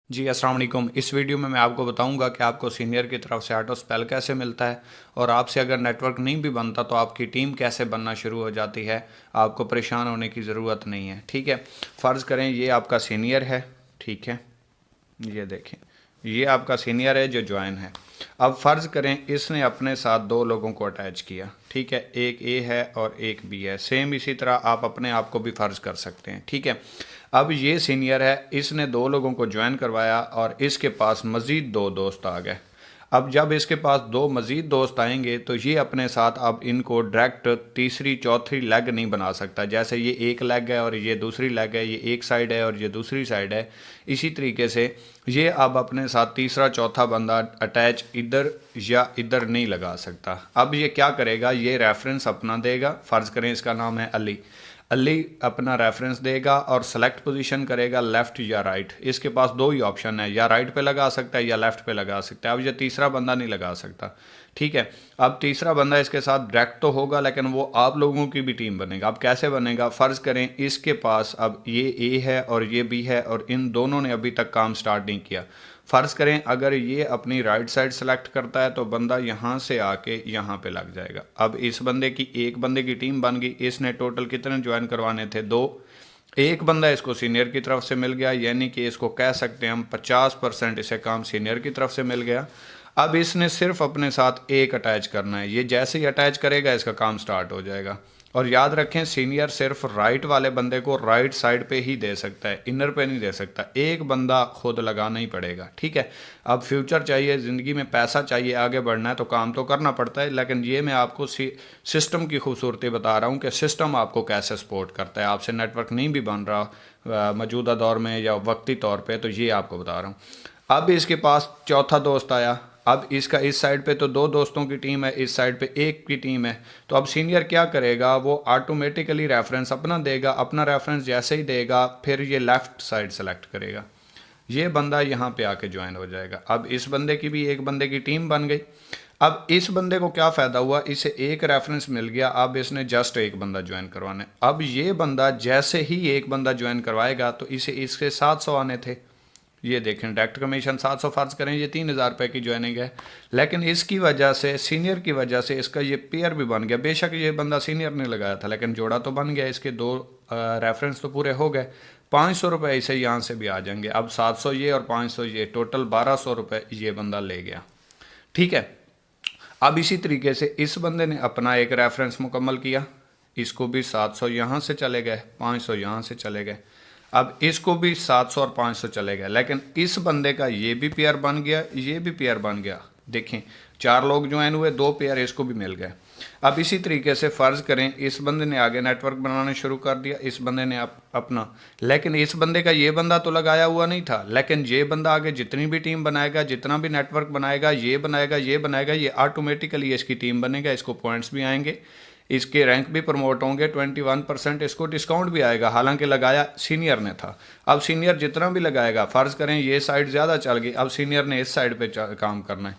जी अस्सलाम वालेकुम। इस वीडियो में मैं आपको बताऊंगा कि आपको सीनियर की तरफ से ऑटो स्पेल कैसे मिलता है और आपसे अगर नेटवर्क नहीं भी बनता तो आपकी टीम कैसे बनना शुरू हो जाती है। आपको परेशान होने की ज़रूरत नहीं है, ठीक है। फ़र्ज़ करें ये आपका सीनियर है, ठीक है। ये देखें, ये आपका सीनियर है जो ज्वाइन है। अब फ़र्ज़ करें इसने अपने साथ दो लोगों को अटैच किया, ठीक है। एक ए है और एक बी है। सेम इसी तरह आप अपने आप को भी फ़र्ज़ कर सकते हैं, ठीक है। अब ये सीनियर है, इसने दो लोगों को ज्वाइन करवाया और इसके पास मज़ीद दो दोस्त आ गए। अब जब इसके पास दो मज़ीद दोस्त आएंगे तो ये अपने साथ अब इनको डायरेक्ट तीसरी चौथी लेग नहीं बना सकता। जैसे ये एक लेग है और ये दूसरी लेग है, ये एक साइड है और ये दूसरी साइड है, इसी तरीके से ये अब अपने साथ तीसरा चौथा बंदा अटैच इधर या इधर नहीं लगा सकता। अब ये क्या करेगा, ये रेफरेंस अपना देगा। फ़र्ज़ करें इसका नाम है अली। अली अपना रेफरेंस देगा और सेलेक्ट पोजीशन करेगा लेफ़्ट या राइट। इसके पास दो ही ऑप्शन है, या राइट पे लगा सकता है या लेफ़्ट पे लगा सकता है। अब ये तीसरा बंदा नहीं लगा सकता, ठीक है। अब तीसरा बंदा इसके साथ डायरेक्ट तो होगा लेकिन वो आप लोगों की भी टीम बनेगा। अब कैसे बनेगा, फ़र्ज़ करें इसके पास अब ये ए है और ये बी है और इन दोनों ने अभी तक काम स्टार्ट नहीं किया। फ़र्ज़ करें अगर ये अपनी राइट साइड सेलेक्ट करता है तो बंदा यहाँ से आके यहाँ पे लग जाएगा। अब इस बंदे की एक बंदे की टीम बन गई। इसने टोटल कितने ज्वाइन करवाने थे, दो। एक बंदा इसको सीनियर की तरफ से मिल गया, यानी कि इसको कह सकते हैं हम 50% इसे काम सीनियर की तरफ से मिल गया। अब इसने सिर्फ अपने साथ एक अटैच करना है। ये जैसे ही अटैच करेगा इसका काम स्टार्ट हो जाएगा। और याद रखें सीनियर सिर्फ राइट वाले बंदे को राइट साइड पे ही दे सकता है, इनर पे नहीं दे सकता। एक बंदा खुद लगाना ही पड़ेगा, ठीक है। अब फ्यूचर चाहिए, ज़िंदगी में पैसा चाहिए, आगे बढ़ना है तो काम तो करना पड़ता है। लेकिन ये मैं आपको सिस्टम की खूबसूरती बता रहा हूँ कि सिस्टम आपको कैसे सपोर्ट करता है। आपसे नेटवर्क नहीं भी बन रहा मौजूदा दौर में या वक्ती तौर पर, तो ये आपको बता रहा हूँ। अब इसके पास चौथा दोस्त आया। अब इसका इस साइड पे तो दो दोस्तों की टीम है, इस साइड पे एक की टीम है। तो अब सीनियर क्या करेगा, वो ऑटोमेटिकली रेफरेंस अपना देगा। अपना रेफरेंस जैसे ही देगा फिर ये लेफ़्ट साइड सेलेक्ट करेगा। ये बंदा यहाँ पे आके ज्वाइन हो जाएगा। अब इस बंदे की भी एक बंदे की टीम बन गई। अब इस बंदे को क्या फ़ायदा हुआ, इसे एक रेफरेंस मिल गया। अब इसने जस्ट एक बंदा ज्वाइन करवाना है। अब ये बंदा जैसे ही एक बंदा ज्वाइन करवाएगा तो इसे इसके 700 आने थे। ये देखें डायरेक्ट कमीशन 700, फ़र्ज़ करें ये 3000 रुपये की ज्वाइनिंग है। लेकिन इसकी वजह से, सीनियर की वजह से इसका ये पेयर भी बन गया। बेशक ये बंदा सीनियर ने लगाया था लेकिन जोड़ा तो बन गया। इसके दो रेफरेंस तो पूरे हो गए। 500 रुपये इसे यहाँ से भी आ जाएंगे। अब 700 ये और 500 ये, टोटल 1200 रुपये ये बंदा ले गया, ठीक है। अब इसी तरीके से इस बंदे ने अपना एक रेफरेंस मुकम्मल किया। इसको भी 700 यहाँ से चले गए, 500 यहाँ से चले गए। अब इसको भी 700 और 500 चले गए। लेकिन इस बंदे का ये भी पेयर बन गया, ये भी पेयर बन गया। देखें 4 लोग ज्वाइन हुए, 2 पेयर इसको भी मिल गए। अब इसी तरीके से फ़र्ज़ करें इस बंदे ने आगे नेटवर्क बनाना शुरू कर दिया, इस बंदे ने अपना। लेकिन इस बंदे का ये बंदा तो लगाया हुआ नहीं था। लेकिन ये बंदा आगे जितनी भी टीम बनाएगा, जितना भी नेटवर्क बनाएगा, ये बनाएगा, ये बनाएगा, ये ऑटोमेटिकली इसकी टीम बनेगा। इसको पॉइंट्स भी आएंगे, इसके रैंक भी प्रमोट होंगे, 21% इसको डिस्काउंट भी आएगा। हालांकि लगाया सीनियर ने था। अब सीनियर जितना भी लगाएगा, फ़र्ज़ करें ये साइड ज़्यादा चल गई, अब सीनियर ने इस साइड पे काम करना है।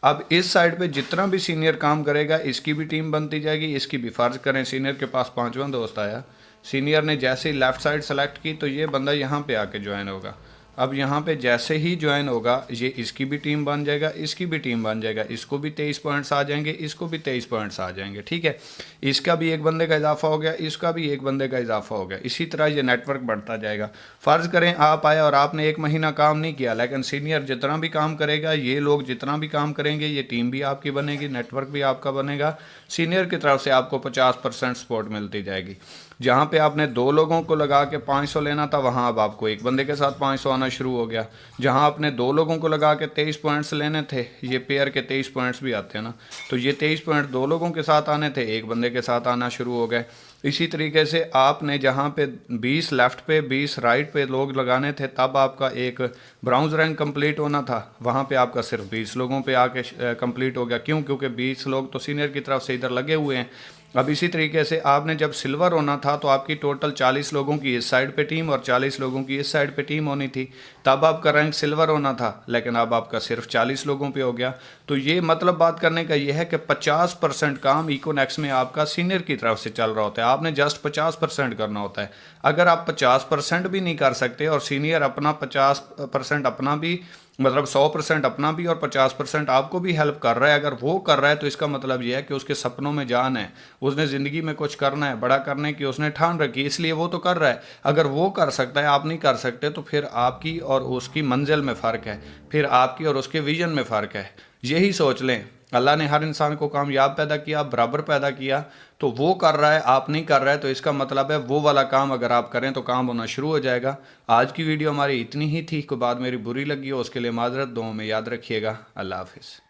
अब इस साइड पे जितना भी सीनियर काम करेगा इसकी भी टीम बनती जाएगी, इसकी भी। फ़र्ज़ करें सीनियर के पास 5वां दोस्त आया, सीनियर ने जैसे ही लेफ़्ट साइड सेलेक्ट की तो ये बंदा यहाँ पर आके ज्वाइन होगा। अब यहाँ पे जैसे ही ज्वाइन होगा ये इसकी भी टीम बन जाएगा, इसकी भी टीम बन जाएगा। इसको भी 23 पॉइंट्स आ जाएंगे, इसको भी 23 पॉइंट्स आ जाएंगे, ठीक है। इसका भी एक बंदे का इजाफा हो गया, इसका भी एक बंदे का इजाफा हो गया। इसी तरह ये नेटवर्क बढ़ता जाएगा। फ़र्ज़ करें आप आए और आपने 1 महीना काम नहीं किया, लेकिन सीनियर जितना भी काम करेगा, ये लोग जितना भी काम करेंगे, ये टीम भी आपकी बनेगी, नेटवर्क भी आपका बनेगा। सीनियर की तरफ से आपको 50% सपोर्ट मिलती जाएगी। जहाँ पे आपने 2 लोगों को लगा के 500 लेना था, वहाँ अब आपको एक बंदे के साथ 500 आना शुरू हो गया। जहाँ आपने 2 लोगों को लगा के 23 पॉइंट्स लेने थे, ये पेयर के 23 पॉइंट्स भी आते हैं ना, तो ये 23 पॉइंट 2 लोगों के साथ आने थे, एक बंदे के साथ आना शुरू हो गए। इसी तरीके से आपने जहाँ पे 20 लेफ़्ट पे 20 राइट पे लोग लगाने थे, तब आपका एक ब्राउन्स रैंक कंप्लीट होना था, वहाँ पे आपका सिर्फ 20 लोगों पे आके कंप्लीट हो गया। क्यों? क्योंकि 20 लोग तो सीनियर की तरफ से इधर लगे हुए हैं। अब इसी तरीके से आपने जब सिल्वर होना था तो आपकी टोटल 40 लोगों की इस साइड पे टीम और 40 लोगों की इस साइड पे टीम होनी थी, तब आपका रैंक सिल्वर होना था, लेकिन अब आपका सिर्फ 40 लोगों पे हो गया। तो ये मतलब बात करने का ये है कि 50% काम इकोनेक्स में आपका सीनियर की तरफ से चल रहा होता है, आपने जस्ट 50% करना होता है। अगर आप 50% भी नहीं कर सकते और सीनियर अपना 50% अपना भी मतलब 100% अपना भी और 50% आपको भी हेल्प कर रहा है, अगर वो कर रहा है तो इसका मतलब ये है कि उसके सपनों में जान है, उसने ज़िंदगी में कुछ करना है, बड़ा करने की उसने ठान रखी, इसलिए वो तो कर रहा है। अगर वो कर सकता है, आप नहीं कर सकते, तो फिर आपकी और उसकी मंजिल में फ़र्क है, फिर आपकी और उसके विजन में फ़र्क है। यही सोच लें, अल्लाह ने हर इंसान को कामयाब पैदा किया, बराबर पैदा किया, तो वो कर रहा है, आप नहीं कर रहा है, तो इसका मतलब है वो वाला काम अगर आप करें तो काम होना शुरू हो जाएगा। आज की वीडियो हमारी इतनी ही थी, कोई बात मेरी बुरी लगी हो उसके लिए माजरत, दुआओं में याद रखिएगा। अल्लाह हाफिज़।